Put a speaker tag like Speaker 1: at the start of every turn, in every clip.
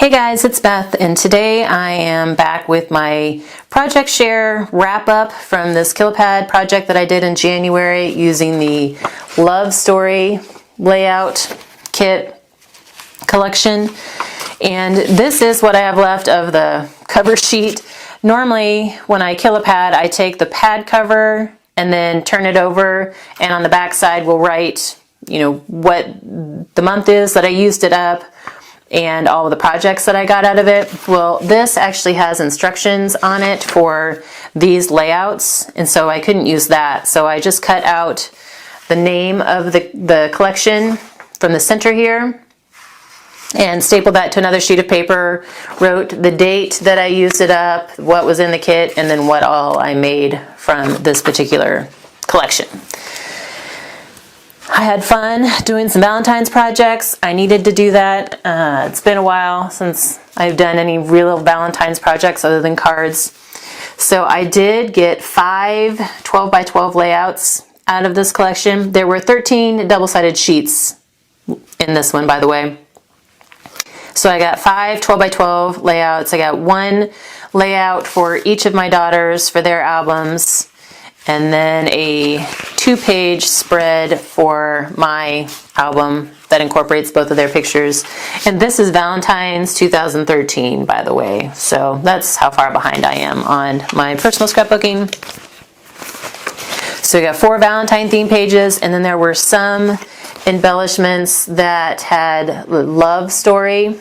Speaker 1: Hey guys, it's Beth, and today I am back with my project share wrap up from this Scalloped project that I did in January using the Love Story layout kit collection. And this is what I have left of the cover sheet. Normally when I kill a pad, I take the pad cover and then turn it over, and on the back side we'll write, what the month is that I used it up and all of the projects that I got out of it. Well, this actually has instructions on it for these layouts, and so I couldn't use that. So I just cut out the name of the collection from the center here and stapled that to another sheet of paper, wrote the date that I used it up, what was in the kit, and then what all I made from this particular collection. I had fun doing some Valentine's projects. I needed to do that. It's been a while since I've done any real Valentine's projects other than cards. So I did get 5 12 by 12 layouts out of this collection. There were 13 double-sided sheets in this one, by the way. So I got 5 12 by 12 layouts. I got 1 layout for each of my daughters for their albums, and then a 2-page spread for my album that incorporates both of their pictures. And this is Valentine's 2013, by the way. So that's how far behind I am on my personal scrapbooking. So we got 4 Valentine theme pages, and then there were some embellishments that had Love Story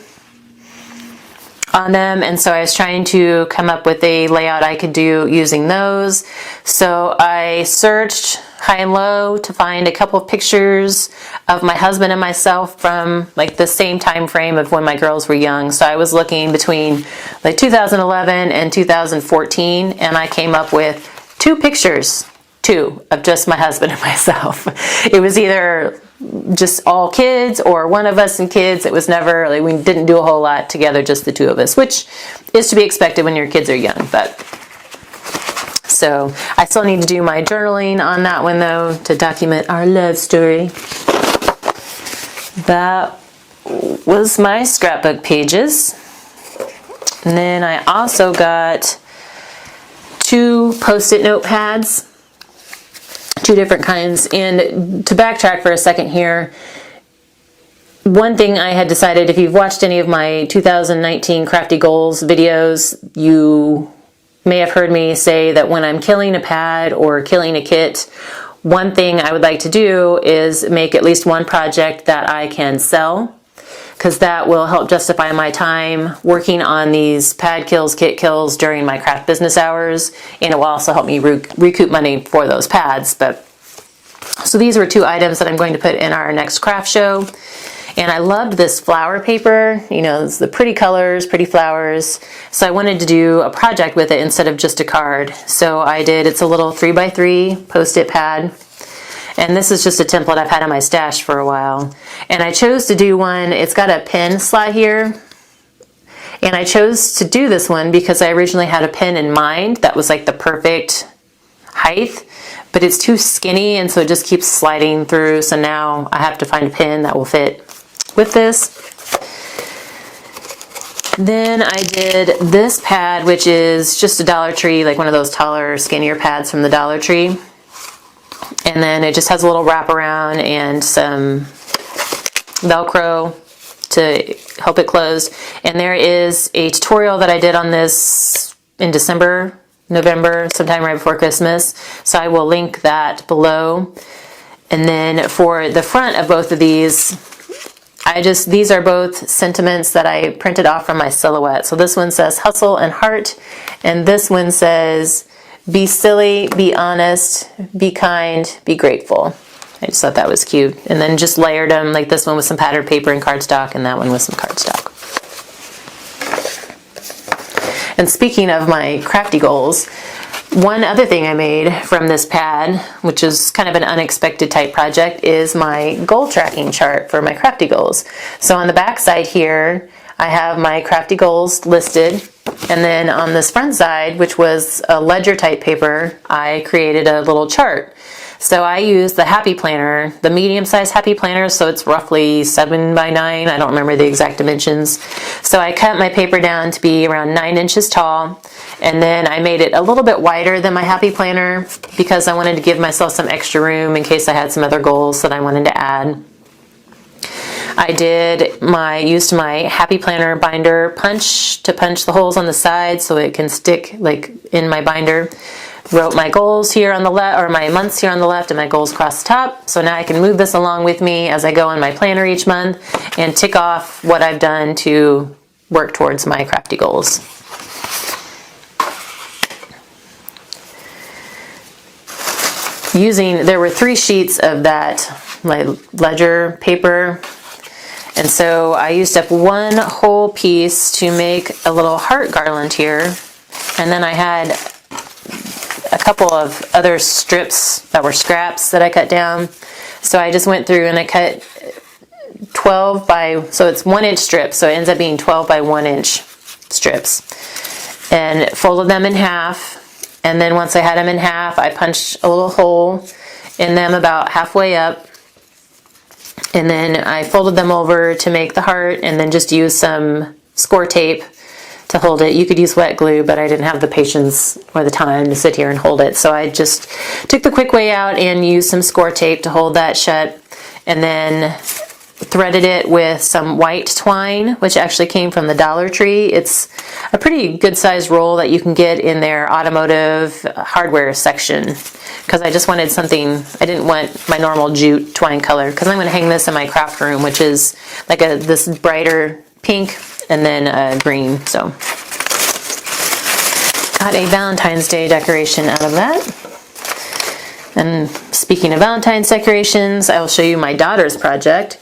Speaker 1: on them, and so I was trying to come up with a layout I could do using those. So I searched high and low to find a couple of pictures of my husband and myself from like the same time frame of when my girls were young. So I was looking between like 2011 and 2014, and I came up with 2 pictures, of just my husband and myself. It was either just all kids or one of us and kids. It was never like we didn't do a whole lot together, just the 2 of us, which is to be expected when your kids are young. But so I still need to do my journaling on that one though, to document our love story. That was my scrapbook pages. And then I also got 2 post-it note pads, 2 different kinds. And to backtrack for a second here, one thing I had decided, if you've watched any of my 2019 Crafty Goals videos, you may have heard me say that when I'm killing a pad or killing a kit, one thing I would like to do is make at least one project that I can sell, because that will help justify my time working on these pad kills, kit kills during my craft business hours, and it will also help me recoup money for those pads. But so these were 2 items that I'm going to put in our next craft show. And I loved this flower paper, it's the pretty colors, pretty flowers. So I wanted to do a project with it instead of just a card. So I did, it's a little 3x3 post-it pad. And this is just a template I've had in my stash for a while. And I chose to do one, it's got a pin slot here. And I chose to do this one because I originally had a pin in mind that was like the perfect height, but it's too skinny, and so it just keeps sliding through. So now I have to find a pin that will fit with this. Then I did this pad, which is just a Dollar Tree, like one of those taller, skinnier pads from the Dollar Tree. And then it just has a little wraparound and some Velcro to help it close. And there is a tutorial that I did on this in December, November, sometime right before Christmas. So I will link that below. And then for the front of both of these, these are both sentiments that I printed off from my silhouette. So this one says hustle and heart, and this one says be silly, be honest, be kind, be grateful. I just thought that was cute. And then just layered them, like this one with some patterned paper and cardstock, and that one with some cardstock. And speaking of my crafty goals, one other thing I made from this pad, which is kind of an unexpected type project, is my goal tracking chart for my crafty goals. So on the back side here, I have my crafty goals listed, and then on this front side, which was a ledger type paper, I created a little chart. So I used the Happy Planner, the medium-sized Happy Planner, so it's roughly 7 by 9. I don't remember the exact dimensions. So I cut my paper down to be around 9 inches tall, and then I made it a little bit wider than my Happy Planner because I wanted to give myself some extra room in case I had some other goals that I wanted to add. I used my Happy Planner binder punch to punch the holes on the side so it can stick like in my binder. Wrote my goals here on the left, or my months here on the left, and my goals across the top. So now I can move this along with me as I go on my planner each month and tick off what I've done to work towards my crafty goals. There were 3 sheets of that ledger paper, and so I used up one whole piece to make a little heart garland here, and then I had a couple of other strips that were scraps that I cut down. So I just went through and I cut 12 by, so it's 1 inch strips, so it ends up being 12 by 1 inch strips, and folded them in half. And then once I had them in half, I punched a little hole in them about halfway up, and then I folded them over to make the heart, and then just used some score tape to hold it. You could use wet glue, but I didn't have the patience or the time to sit here and hold it. So I just took the quick way out and used some score tape to hold that shut, and then threaded it with some white twine, which actually came from the Dollar Tree. It's a pretty good sized roll that you can get in their automotive hardware section, because I just wanted something, I didn't want my normal jute twine color, because I'm going to hang this in my craft room, which is like this brighter pink and then green. So got a Valentine's Day decoration out of that. And speaking of Valentine's decorations, I will show you my daughter's project.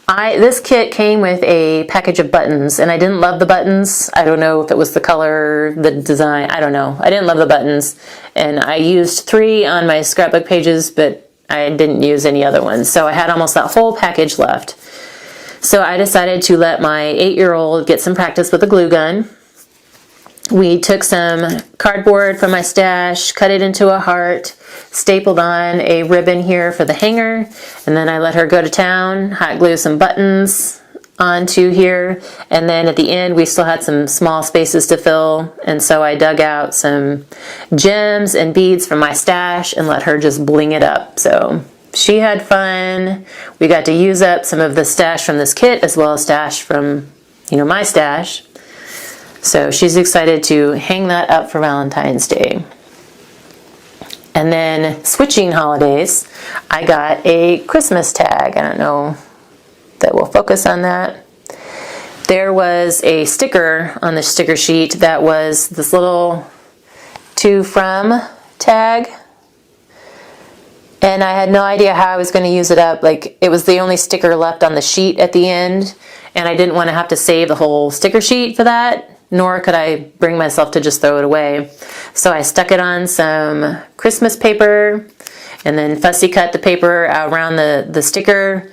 Speaker 1: This kit came with a package of buttons, and I didn't love the buttons. I don't know if it was the color, the design, I don't know. I didn't love the buttons, and I used 3 on my scrapbook pages, but I didn't use any other ones. So I had almost that whole package left. So I decided to let my 8-year-old get some practice with a glue gun. We took some cardboard from my stash, cut it into a heart, stapled on a ribbon here for the hanger, and then I let her go to town, hot glue some buttons onto here, and then at the end we still had some small spaces to fill, and so I dug out some gems and beads from my stash and let her just bling it up. So she had fun. We got to use up some of the stash from this kit as well as stash from, my stash. So she's excited to hang that up for Valentine's Day. And then switching holidays, I got a Christmas tag. I don't know that we'll focus on that. There was a sticker on the sticker sheet that was this little to from tag. And I had no idea how I was going to use it up. Like, it was the only sticker left on the sheet at the end, and I didn't want to have to save the whole sticker sheet for that, nor could I bring myself to just throw it away. So I stuck it on some Christmas paper, and then fussy cut the paper around the sticker,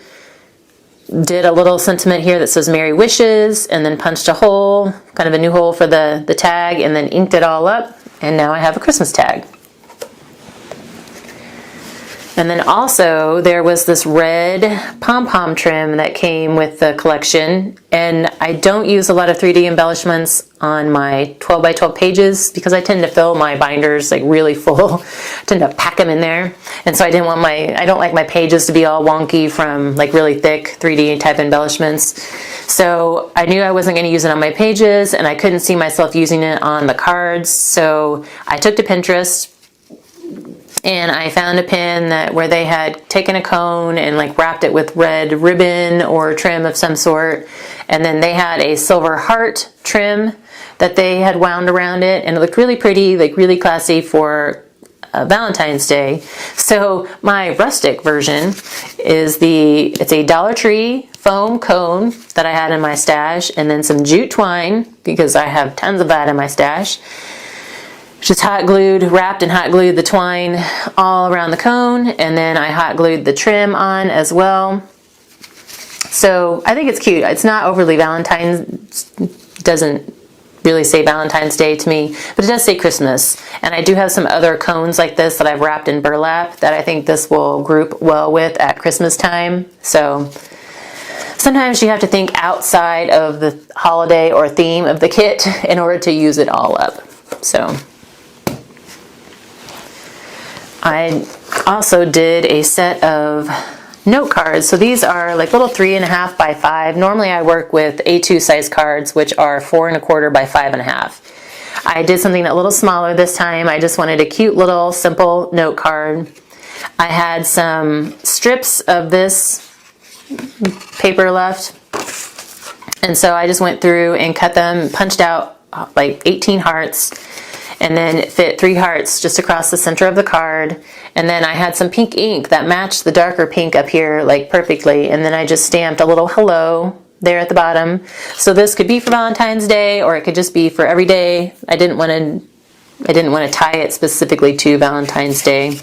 Speaker 1: did a little sentiment here that says Merry Wishes, and then punched a hole, kind of a new hole for the tag, and then inked it all up, and now I have a Christmas tag. And then also there was this red pom-pom trim that came with the collection, and I don't use a lot of 3D embellishments on my 12 by 12 pages because I tend to fill my binders like really full. I tend to pack them in there, and so I don't like my pages to be all wonky from like really thick 3D type embellishments. So I knew I wasn't going to use it on my pages, and I couldn't see myself using it on the cards, so I took to Pinterest. And I found a pin where they had taken a cone and like wrapped it with red ribbon or trim of some sort. And then they had a silver heart trim that they had wound around it. And it looked really pretty, like really classy for Valentine's Day. So my rustic version is it's a Dollar Tree foam cone that I had in my stash, and then some jute twine because I have tons of that in my stash. Just wrapped and hot glued the twine all around the cone, and then I hot glued the trim on as well. So I think it's cute. It's not overly Valentine's, doesn't really say Valentine's Day to me, but it does say Christmas. And I do have some other cones like this that I've wrapped in burlap that I think this will group well with at Christmas time. So sometimes you have to think outside of the holiday or theme of the kit in order to use it all up. So I also did a set of note cards. So these are like little 3.5 by 5. Normally I work with A2 size cards, which are 4.25 by 5.5. I did something a little smaller this time. I just wanted a cute little simple note card. I had some strips of this paper left, and so I just went through and cut them, punched out like 18 hearts, and then fit 3 hearts just across the center of the card. And then I had some pink ink that matched the darker pink up here like perfectly, and then I just stamped a little hello there at the bottom. So this could be for Valentine's Day, or it could just be for every day. I didn't want to tie it specifically to Valentine's Day.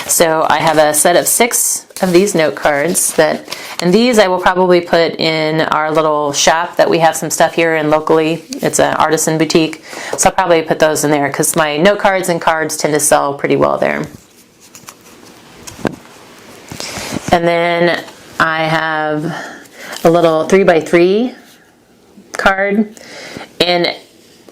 Speaker 1: So I have a set of 6 of these note cards and these I will probably put in our little shop that we have some stuff here in locally. It's an artisan boutique. So I'll probably put those in there because my note cards and cards tend to sell pretty well there. And then I have a little 3x3 card, and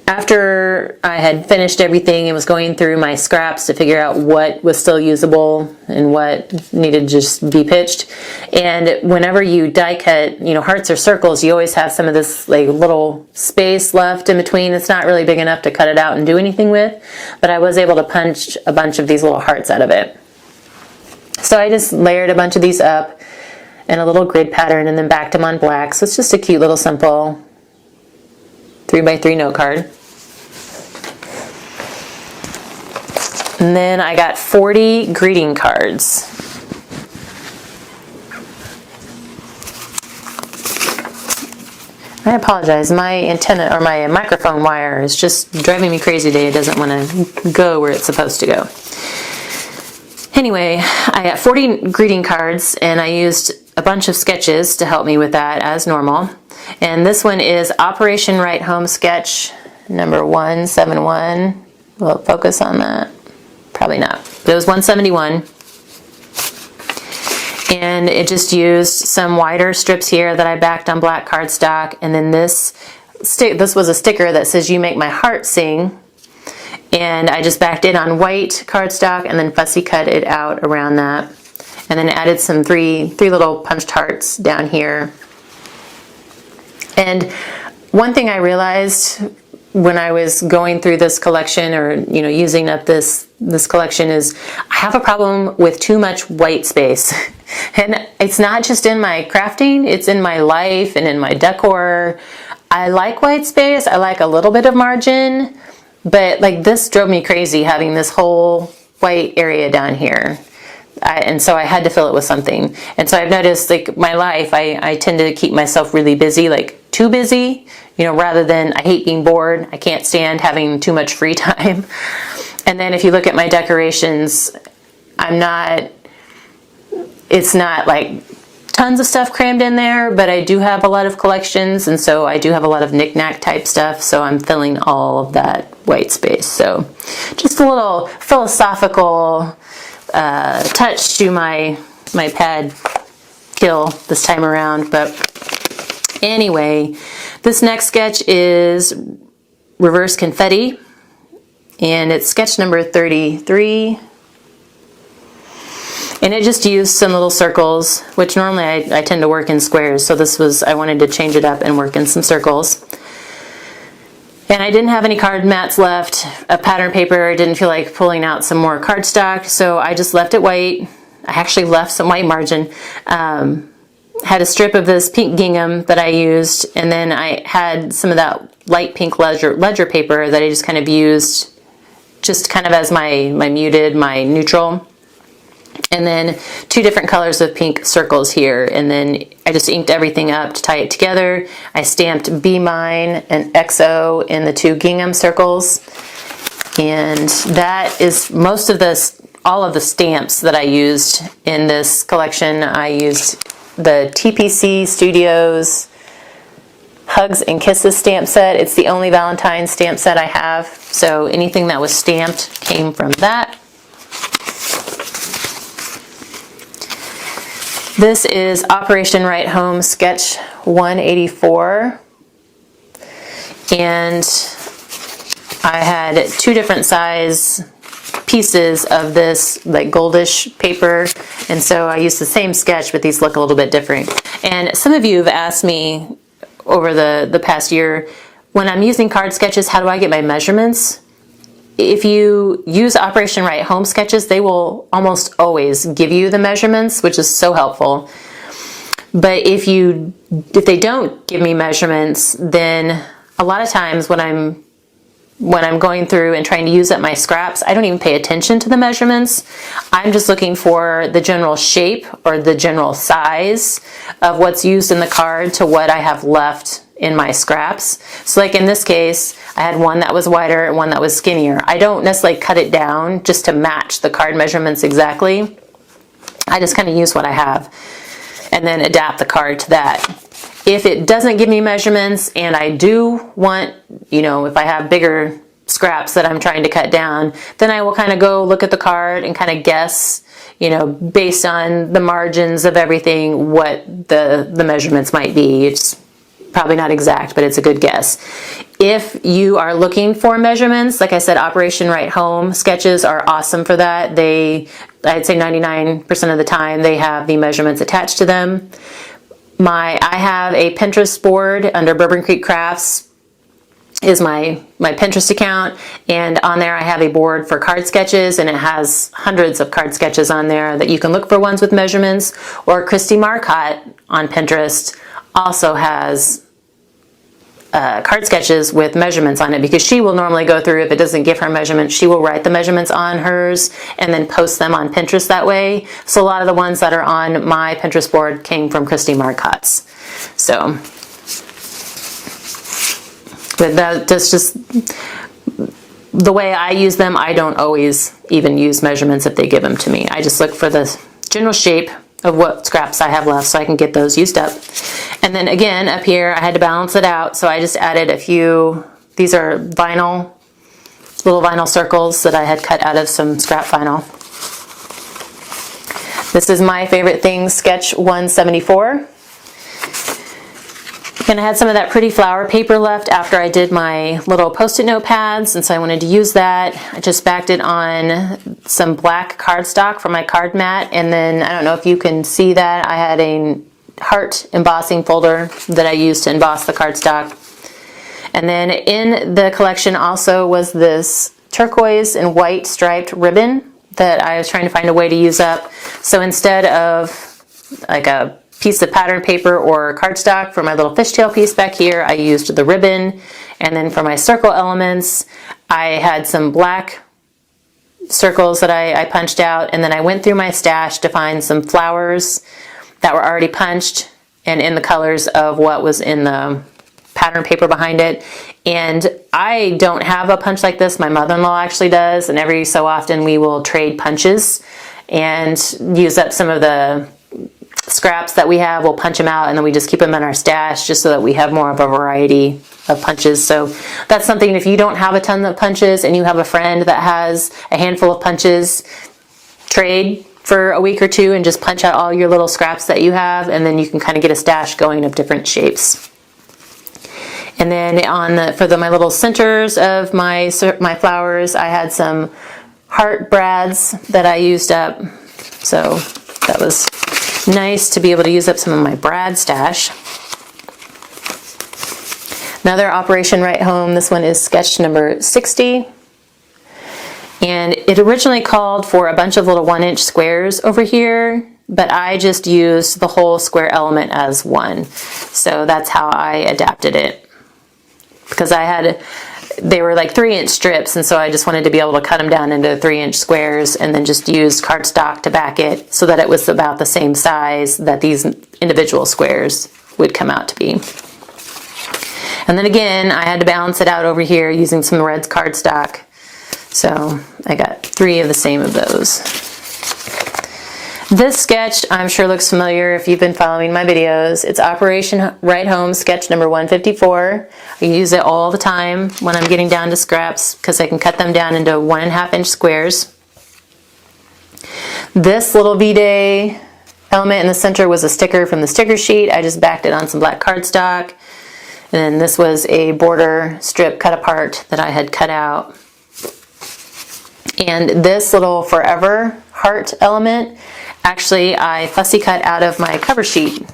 Speaker 1: after I had finished everything and was going through my scraps to figure out what was still usable and what needed to just be pitched. And whenever you die cut, you know, hearts or circles, you always have some of this like little space left in between. It's not really big enough to cut it out and do anything with, but I was able to punch a bunch of these little hearts out of it. So I just layered a bunch of these up in a little grid pattern and then backed them on black. So it's just a cute little simple 3x3 note card. And then I got 40 greeting cards. I apologize, my antenna or my microphone wire is just driving me crazy today. It doesn't want to go where it's supposed to go. Anyway, I got 40 greeting cards, and I used a bunch of sketches to help me with that as normal. And this one is Operation Right Home Sketch number 171. Will it focus on that? Probably not. But it was 171. And it just used some wider strips here that I backed on black cardstock. And then this was a sticker that says, "You make my heart sing." And I just backed it on white cardstock and then fussy cut it out around that. And then added some three little punched hearts down here. And one thing I realized when I was going through this collection, or using up this collection, is I have a problem with too much white space. And it's not just in my crafting, it's in my life and in my decor. I like white space, I like a little bit of margin, but like this drove me crazy having this whole white area down here. And so I had to fill it with something. And so I've noticed, like, my life, I tend to keep myself really busy, like too busy, rather than, I hate being bored. I can't stand having too much free time. And then if you look at my decorations, it's not like tons of stuff crammed in there, but I do have a lot of collections, and so I do have a lot of knick-knack type stuff, so I'm filling all of that white space. So just a little philosophical touch to my pad kill this time around. But anyway, this next sketch is Reverse Confetti, and it's sketch number 33. And it just used some little circles, which normally I tend to work in squares, so I wanted to change it up and work in some circles. And I didn't have any card mats left, a pattern paper. I didn't feel like pulling out some more cardstock, so I just left it white. I actually left some white margin. Had a strip of this pink gingham that I used, and then I had some of that light pink ledger paper that I just kind of used just kind of as my muted, my neutral. And then 2 different colors of pink circles here, and then I just inked everything up to tie it together. I stamped Be Mine and XO in the 2 gingham circles, and that is all of the stamps that I used in this collection. I used the TPC Studios Hugs and Kisses stamp set. It's the only Valentine's stamp set I have, so anything that was stamped came from that. This is Operation Right Home Sketch 184, and I had two different size pieces of this like goldish paper, and so I used the same sketch, but these look a little bit different. And some of you have asked me over the past year, when I'm using card sketches, how do I get my measurements? If you use Operation Right Home sketches, they will almost always give you the measurements, which is so helpful. But if they don't give me measurements, then a lot of times when I'm going through and trying to use up my scraps, I don't even pay attention to the measurements. I'm just looking for the general shape or the general size of what's used in the card to what I have left in my scraps. So like in this case, I had one that was wider and one that was skinnier. I don't necessarily cut it down just to match the card measurements exactly. I just kind of use what I have and then adapt the card to that. If it doesn't give me measurements and I do want, if I have bigger scraps that I'm trying to cut down, then I will kind of go look at the card and kind of guess, based on the margins of everything, what the measurements might be. It's probably not exact, but it's a good guess. If you are looking for measurements, like I said, Operation Right Home sketches are awesome for that. I'd say 99% of the time, they have the measurements attached to them. I have a Pinterest board under Bourbon Creek Crafts is my Pinterest account, and on there I have a board for card sketches, and it has hundreds of card sketches on there that you can look for ones with measurements. Or Christy Marcotte on Pinterest also has card sketches with measurements on it, because she will normally go through, if it doesn't give her measurements, she will write the measurements on hers and then post them on Pinterest that way. So a lot of the ones that are on my Pinterest board came from Christy Marcotte's. So, but that's just the way I use them. I don't always even use measurements if they give them to me. I just look for the general shape of what scraps I have left so I can get those used up. And then again, up here, I had to balance it out, so I just added a few, these are vinyl, little vinyl circles that I had cut out of some scrap vinyl. This is My Favorite Things Sketch 174. And I had some of that pretty flower paper left after I did my little Post-it note pads, and so I wanted to use that. I just backed it on some black cardstock from my card mat, and then I don't know if you can see that, I had a heart embossing folder that I used to emboss the cardstock. And then in the collection also was this turquoise and white striped ribbon that I was trying to find a way to use up. So instead of like a piece of pattern paper or cardstock for my little fishtail piece back here, I used the ribbon. And then for my circle elements, I had some black circles that I punched out, and then I went through my stash to find some flowers that were already punched and in the colors of what was in the pattern paper behind it. And I don't have a punch like this. My mother-in-law actually does, and every so often we will trade punches and use up some of the scraps that we have. We'll punch them out and then we just keep them in our stash just so that we have more of a variety of punches. So that's something, if you don't have a ton of punches and you have a friend that has a handful of punches, trade for a week or two and just punch out all your little scraps that you have, and then you can kind of get a stash going of different shapes. And then for my little centers of my flowers, I had some heart brads that I used up. So that was nice to be able to use up some of my brad stash. Another Operation Right Home. This one is sketch number 60. And it originally called for a bunch of little 1-inch squares over here, but I just used the whole square element as one. So that's how I adapted it. Because they were like 3-inch strips, and so I just wanted to be able to cut them down into 3-inch squares and then just use cardstock to back it so that it was about the same size that these individual squares would come out to be. And then again, I had to balance it out over here using some red cardstock. So I got 3 of the same of those. This sketch I'm sure looks familiar if you've been following my videos. It's Operation Right Home sketch number 154. I use it all the time when I'm getting down to scraps because I can cut them down into 1.5 inch squares. This little V-Day element in the center was a sticker from the sticker sheet. I just backed it on some black cardstock. And then this was a border strip cut apart that I had cut out. And this little forever heart element, actually I fussy cut out of my cover sheet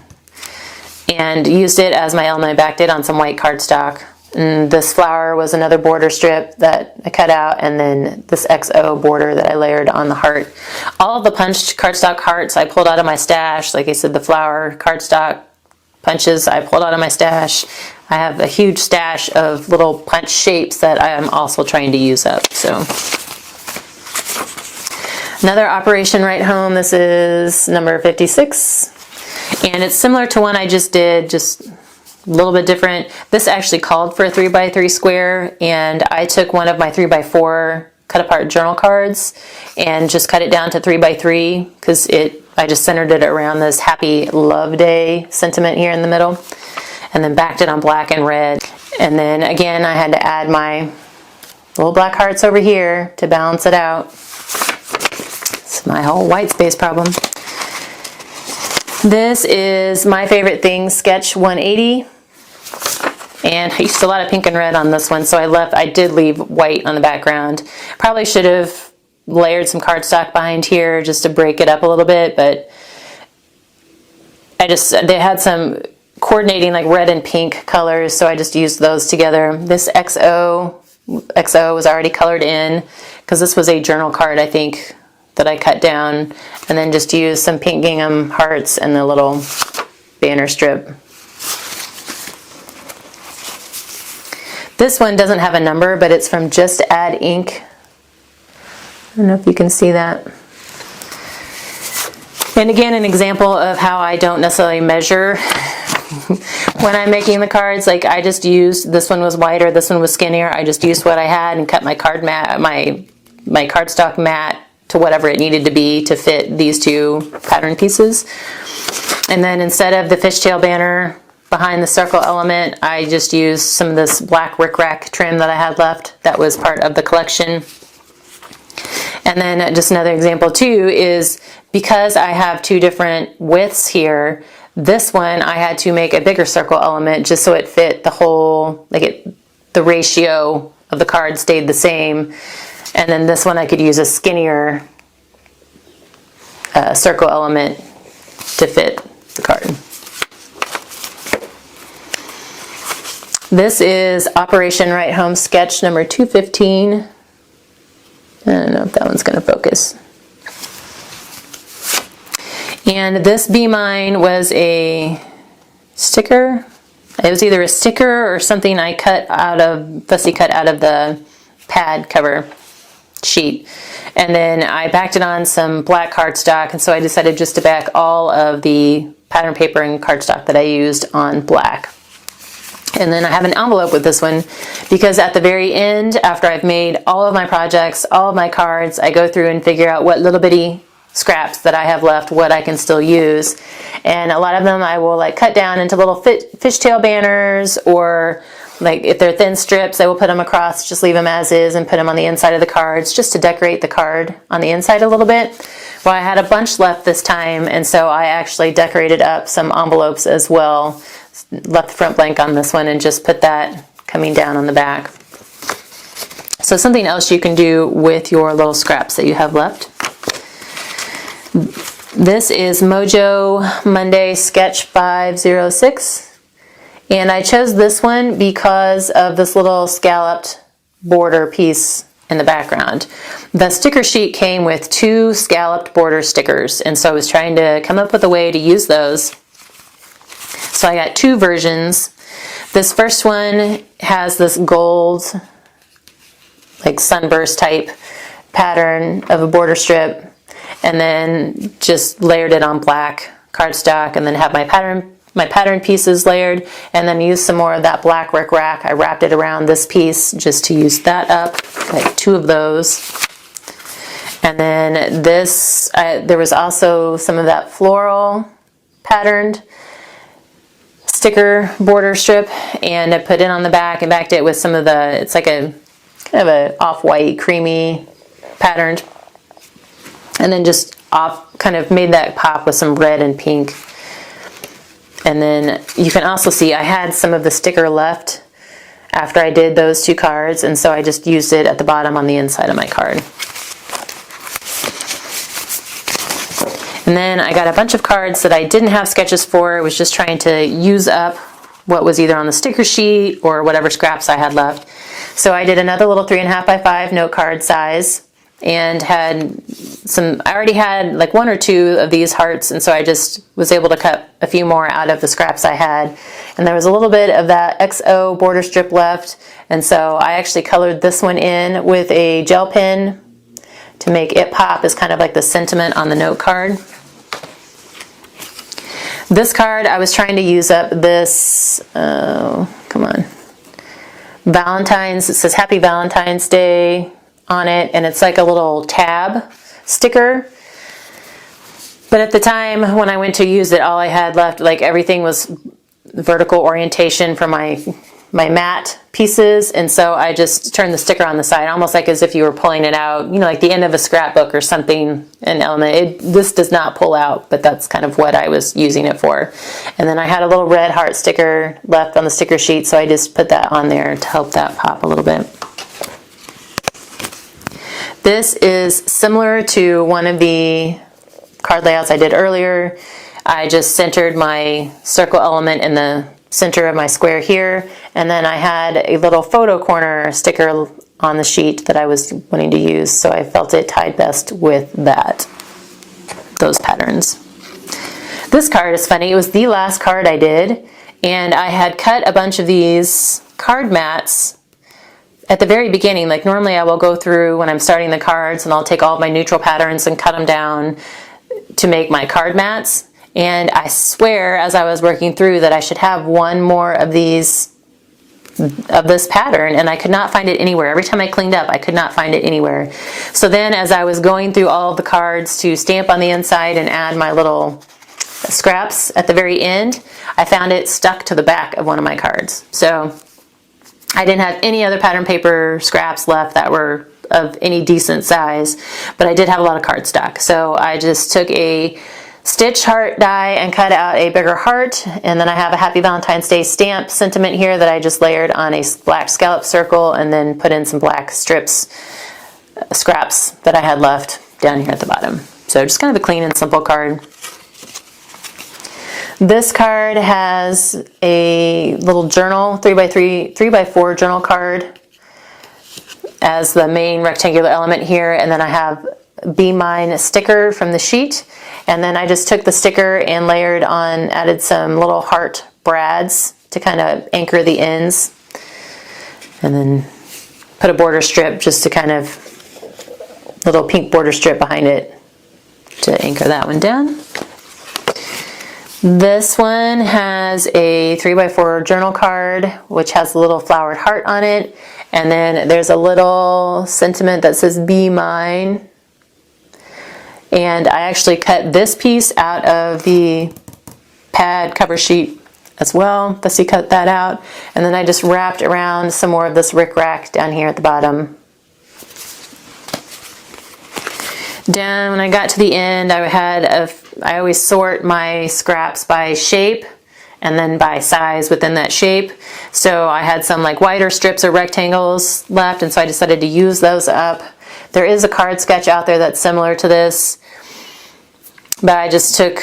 Speaker 1: and used it as my element. I backed it on some white cardstock. And this flower was another border strip that I cut out, and then this XO border that I layered on the heart. All of the punched cardstock hearts I pulled out of my stash. Like I said, the flower cardstock punches I pulled out of my stash. I have a huge stash of little punch shapes that I am also trying to use up. So another Operation Right Home. This is number 56, and it's similar to one I just did, just a little bit different. This actually called for a 3x3 square, and I took one of my 3x4 cut apart journal cards and just cut it down to 3x3 because I just centered it around this Happy Love Day sentiment here in the middle, and then backed it on black and red. And then again, I had to add my little black hearts over here to balance it out. It's my whole white space problem. This is My Favorite Things sketch 180, and I used a lot of pink and red on this one, so I did leave white on the background. Probably should have layered some cardstock behind here just to break it up a little bit, but they had some coordinating like red and pink colors, so I just used those together. This XO was already colored in because this was a journal card, I think, that I cut down, and then just used some pink gingham hearts and the little banner strip. This one doesn't have a number, but it's from Just Add Ink. I don't know if you can see that. And again, an example of how I don't necessarily measure when I'm making the cards. Like I just used, this one was wider, this one was skinnier. I just used what I had and cut my card mat, my cardstock mat to whatever it needed to be to fit these two pattern pieces. And then instead of the fishtail banner behind the circle element, I just used some of this black rickrack trim that I had left that was part of the collection. And then just another example too is because I have two different widths here, this one I had to make a bigger circle element just so it fit the whole, the ratio of the card stayed the same. And then this one I could use a skinnier circle element to fit the card. This is Operation Right Home sketch number 215. I don't know if that one's going to focus. And this Be Mine was a sticker. It was either a sticker or something I fussy cut out of the pad cover sheet, and then I backed it on some black cardstock, and so I decided just to back all of the pattern paper and cardstock that I used on black. And then I have an envelope with this one because at the very end, after I've made all of my projects, all of my cards, I go through and figure out what little bitty scraps that I have left, what I can still use. And a lot of them I will like cut down into little fishtail banners, or like if they're thin strips, I will put them across, just leave them as is and put them on the inside of the cards just to decorate the card on the inside a little bit. Well, I had a bunch left this time, and so I actually decorated up some envelopes as well. Left the front blank on this one and just put that coming down on the back. So something else you can do with your little scraps that you have left. This is MOJOMonday Sketch 506. And I chose this one because of this little scalloped border piece in the background. The sticker sheet came with 2 scalloped border stickers, and so I was trying to come up with a way to use those. So I got 2 versions. This first one has this gold, like sunburst type pattern of a border strip, and then just layered it on black cardstock, and then have my pattern pieces layered, and then use some more of that black rickrack. I wrapped it around this piece just to use that up, like 2 of those. And then this, there was also some of that floral patterned sticker border strip, and I put it on the back and backed it with some of the, it's like a kind of a off-white creamy patterned, and then just kind of made that pop with some red and pink. And then you can also see I had some of the sticker left after I did those two cards, and so I just used it at the bottom on the inside of my card. And then I got a bunch of cards that I didn't have sketches for. I was just trying to use up what was either on the sticker sheet or whatever scraps I had left. So I did another little 3.5 by 5 note card size, and had some, I already had like 1 or 2 of these hearts, and so I just was able to cut a few more out of the scraps I had. And there was a little bit of that XO border strip left, and so I actually colored this one in with a gel pen to make it pop as kind of like the sentiment on the note card. This card, I was trying to use up this, come on, Valentine's, it says Happy Valentine's Day on it, and it's like a little tab sticker. But at the time when I went to use it, all I had left, like everything was vertical orientation for my matte pieces, and so I just turned the sticker on the side, almost like as if you were pulling it out, you know, like the end of a scrapbook or something, an element. This does not pull out, but that's kind of what I was using it for. And then I had a little red heart sticker left on the sticker sheet, so I just put that on there to help that pop a little bit. This is similar to one of the card layouts I did earlier. I just centered my circle element in the center of my square here, and then I had a little photo corner sticker on the sheet that I was wanting to use, so I felt it tied best with those patterns. This card is funny. It was the last card I did, and I had cut a bunch of these card mats at the very beginning. Like normally I will go through when I'm starting the cards, and I'll take all of my neutral patterns and cut them down to make my card mats. And I swear as I was working through that I should have one more of this pattern, and I could not find it anywhere. Every time I cleaned up, I could not find it anywhere. So then as I was going through all of the cards to stamp on the inside and add my little scraps at the very end, I found it stuck to the back of one of my cards. So I didn't have any other pattern paper scraps left that were of any decent size, but I did have a lot of cardstock. So I just took a stitch heart die and cut out a bigger heart, and then I have a Happy Valentine's Day stamp sentiment here that I just layered on a black scallop circle, and then put in some black strips, scraps that I had left down here at the bottom. So just kind of a clean and simple card. This card has a little journal, 3x4 journal card as the main rectangular element here, and then I have Be Mine sticker from the sheet, and then I just took the sticker and layered on, added some little heart brads to kind of anchor the ends, and then put a border strip just to kind of, little pink border strip behind it to anchor that one down. This one has a 3x4 journal card, which has a little flowered heart on it, and then there's a little sentiment that says Be Mine. And I actually cut this piece out of the pad cover sheet as well. Thus you cut that out. And then I just wrapped around some more of this rickrack down here at the bottom. Down when I got to the end, I always sort my scraps by shape and then by size within that shape. So I had some like wider strips or rectangles left, and so I decided to use those up. There is a card sketch out there that's similar to this, but I just took,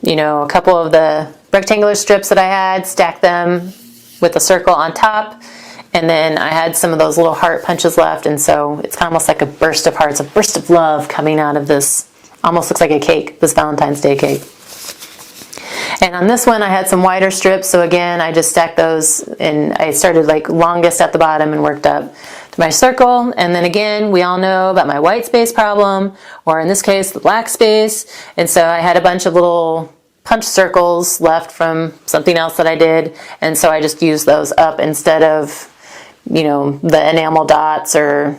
Speaker 1: you know, a couple of the rectangular strips that I had, stacked them with a circle on top, and then I had some of those little heart punches left, and so it's kind of almost like a burst of hearts, a burst of love coming out of this. Almost looks like a cake, this Valentine's Day cake. And on this one I had some wider strips, so again I just stacked those, and I started like longest at the bottom and worked up to my circle. And then again, we all know about my white space problem, or in this case the black space, and so I had a bunch of little punch circles left from something else that I did, and so I just used those up instead of, you know, the enamel dots or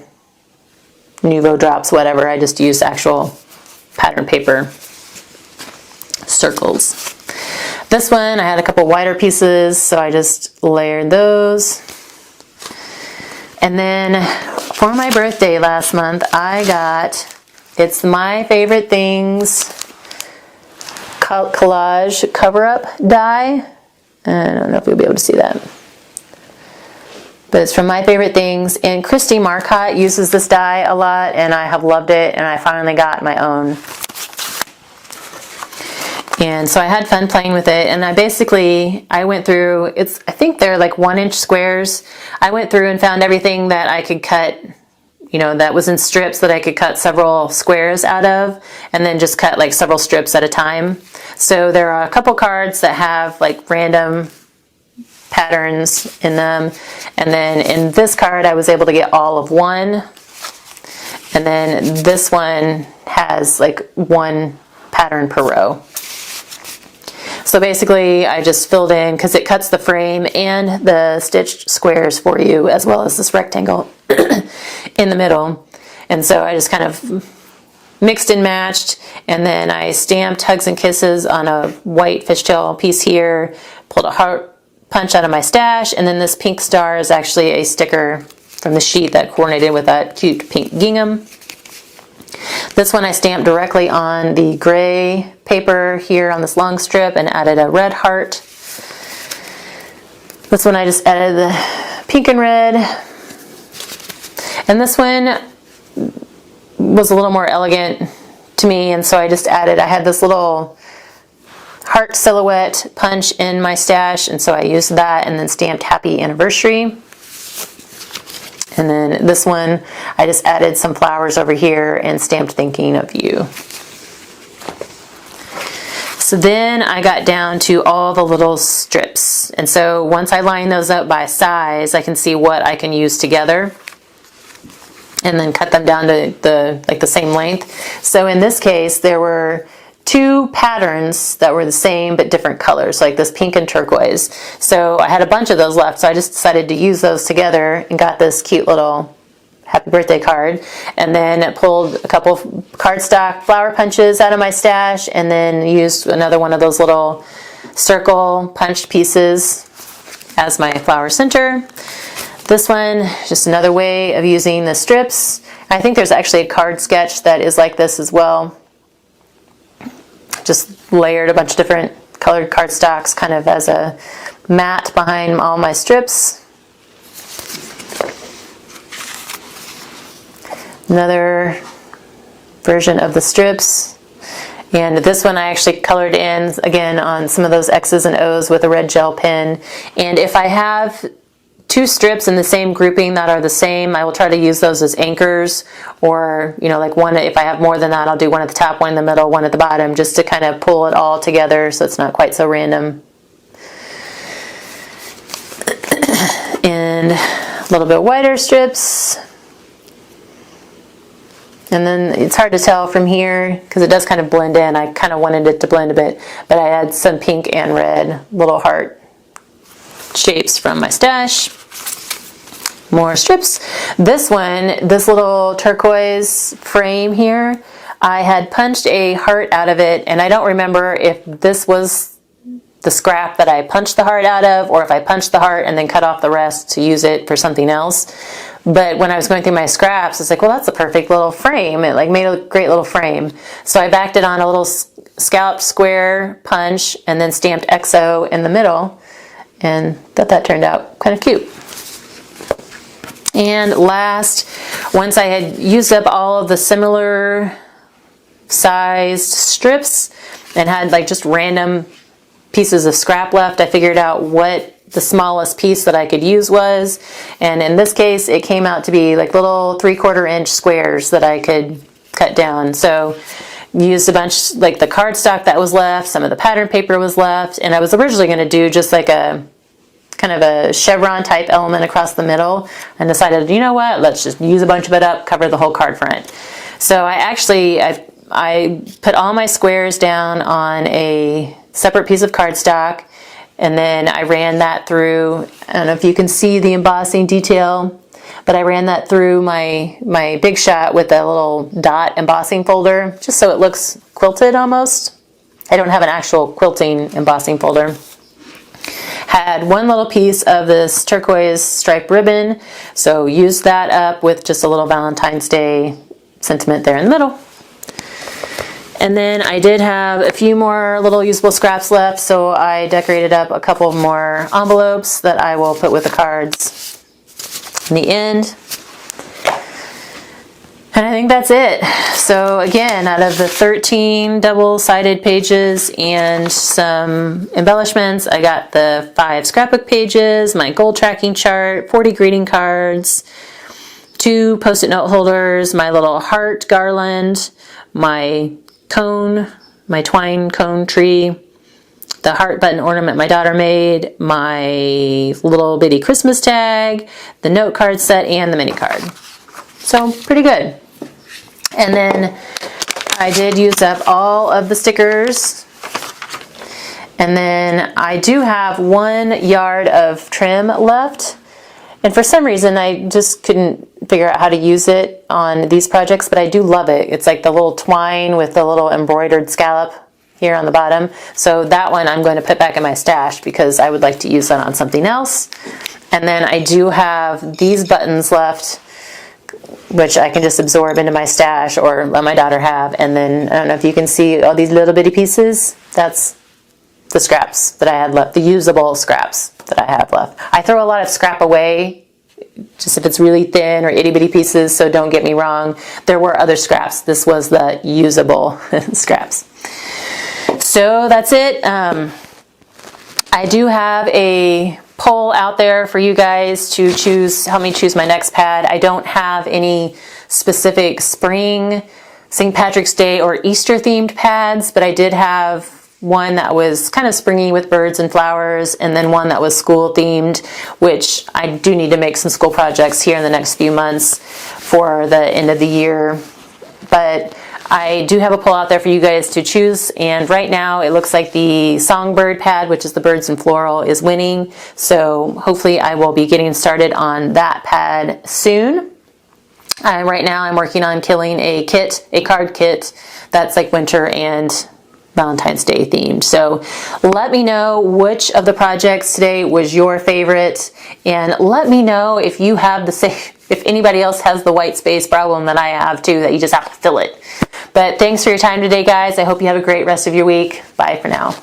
Speaker 1: Nuvo drops, whatever. I just use actual pattern paper circles. This one, I had a couple wider pieces, so I just layered those. And then for my birthday last month, I got, it's My Favorite Things collage cover-up die. I don't know if you'll be able to see that. But it's from My Favorite Things, and Christy Marcotte uses this die a lot, and I have loved it, and I finally got my own. And so I had fun playing with it, and I went through, I think they're like 1-inch squares. I went through and found everything that I could cut, you know, that was in strips that I could cut several squares out of, and then just cut like several strips at a time. So there are a couple cards that have like random patterns in them, and then in this card I was able to get all of one, and then this one has like one pattern per row. So basically I just filled in, because it cuts the frame and the stitched squares for you, as well as this rectangle in the middle. And so I just kind of mixed and matched, and then I stamped Hugs and Kisses on a white fishtail piece here, pulled a heart punch out of my stash, and then this pink star is actually a sticker from the sheet that coordinated with that cute pink gingham. This one I stamped directly on the gray paper here on this long strip and added a red heart. This one I just added the pink and red. And this one was a little more elegant to me, and so I just added, I had this little heart silhouette punch in my stash, and so I used that and then stamped Happy Anniversary. And then this one, I just added some flowers over here and stamped Thinking of You. So then I got down to all the little strips. And so once I line those up by size, I can see what I can use together, and then cut them down to the same length. So in this case, there were 2 patterns that were the same but different colors, like this pink and turquoise. So I had a bunch of those left, so I just decided to use those together and got this cute little happy birthday card, and then pulled a couple cardstock flower punches out of my stash, and then used another one of those little circle punched pieces as my flower center. This one, just another way of using the strips. I think there's actually a card sketch that is like this as well. Just layered a bunch of different colored cardstocks kind of as a mat behind all my strips. Another version of the strips. And this one I actually colored in again on some of those X's and O's with a red gel pen. And if I have 2 strips in the same grouping that are the same, I will try to use those as anchors, or, you know, like one, if I have more than that, I'll do one at the top, one in the middle, one at the bottom, just to kind of pull it all together so it's not quite so random. And a little bit wider strips. And then it's hard to tell from here because it does kind of blend in. I kind of wanted it to blend a bit, but I had some pink and red little heart shapes from my stash. More strips. This one, this little turquoise frame here, I had punched a heart out of it, and I don't remember if this was the scrap that I punched the heart out of, or if I punched the heart and then cut off the rest to use it for something else. But when I was going through my scraps, it's like, well, that's a perfect little frame. It like made a great little frame. So I backed it on a little scalloped square punch and then stamped XO in the middle, and thought that turned out kind of cute. And last, once I had used up all of the similar sized strips and had like just random pieces of scrap left, I figured out what the smallest piece that I could use was, and in this case it came out to be like little 3/4 inch squares that I could cut down. So used a bunch, like the cardstock that was left, some of the pattern paper was left, and I was originally going to do just like a kind of a chevron type element across the middle, and decided, you know what, let's just use a bunch of it up, cover the whole card front. So I put all my squares down on a separate piece of cardstock, and then I ran that through. I don't know if you can see the embossing detail, but I ran that through my Big Shot with a little dot embossing folder, just so it looks quilted almost. I don't have an actual quilting embossing folder. Had one little piece of this turquoise striped ribbon, so used that up with just a little Valentine's Day sentiment there in the middle. And then I did have a few more little usable scraps left, so I decorated up a couple more envelopes that I will put with the cards in the end. And I think that's it. So again, out of the 13 double-sided pages and some embellishments, I got the 5 scrapbook pages, my goal tracking chart, 40 greeting cards, 2 post-it note holders, my little heart garland, my cone, my twine cone tree, the heart button ornament my daughter made, my little bitty Christmas tag, the note card set, and the mini card. So pretty good. And then I did use up all of the stickers. And then I do have 1 yard of trim left. And for some reason, I just couldn't figure out how to use it on these projects, but I do love it. It's like the little twine with the little embroidered scallop here on the bottom. So that one I'm going to put back in my stash because I would like to use that on something else. And then I do have these buttons left, which I can just absorb into my stash or let my daughter have. And then I don't know if you can see all these little bitty pieces. That's the scraps that I had left, the usable scraps that I have left. I throw a lot of scrap away, just if it's really thin or itty bitty pieces, so don't get me wrong. There were other scraps. This was the usable scraps. So that's it. I do have a poll out there for you guys to choose, help me choose my next pad. I don't have any specific spring, St. Patrick's Day, or Easter themed pads, but I did have one that was kind of springy with birds and flowers, and then one that was school themed, which I do need to make some school projects here in the next few months for the end of the year. But I do have a poll out there for you guys to choose, and right now it looks like the Songbird pad, which is the birds and floral, is winning. So hopefully I will be getting started on that pad soon. Right now I'm working on killing a card kit that's like winter and Valentine's Day themed. So let me know which of the projects today was your favorite, and let me know if you have the same, if anybody else has the white space problem that I have too, that you just have to fill it. But thanks for your time today, guys. I hope you have a great rest of your week. Bye for now.